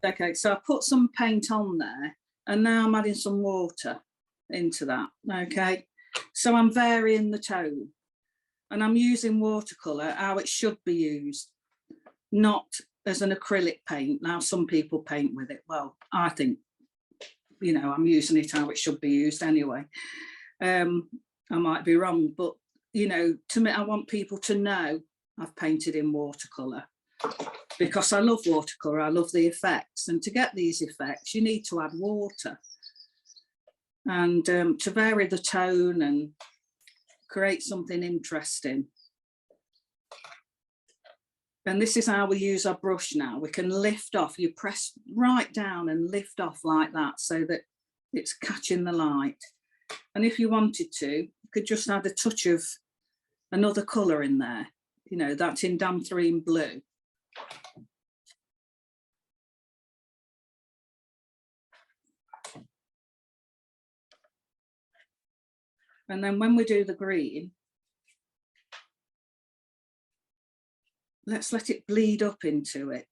Okay, so I put some paint on there, and now I'm adding some water into that. Okay, so I'm varying the tone, and I'm using watercolour how it should be used, not as an acrylic paint. Now, some people paint with it. Well, I think, you know, I'm using it how it should be used anyway. I might be wrong, but, you know, to me, I want people to know I've painted in watercolour, because I love watercolour, I love the effects. And to get these effects, you need to add water. And to vary the tone and create something interesting. And this is how we use our brush now. We can lift off, you press right down and lift off like that so that it's catching the light. And if you wanted to, you could just add a touch of another colour in there, you know, that's in Danthrine blue. And then when we do the green, let's let it bleed up into it.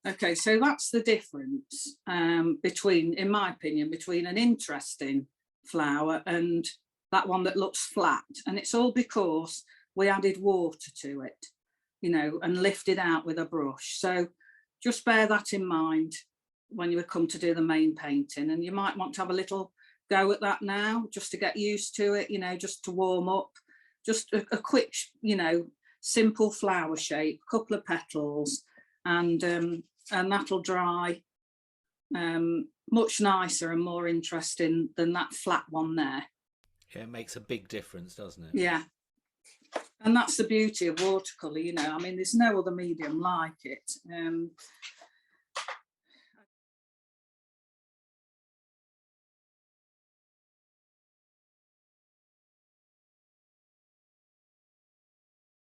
Okay, so that's the difference between, in my opinion, between an interesting flower and that one that looks flat. And it's all because we added water to it, you know, and lifted out with a brush. So just bear that in mind when you come to do the main painting. And you might want to have a little go at that now, just to get used to it, you know, just to warm up. Just a quick, you know, simple flower shape, a couple of petals, and that'll dry much nicer and more interesting than that flat one there. Yeah, it makes a big difference, doesn't it? Yeah, and that's the beauty of watercolour, you know. I mean, there's no other medium like it.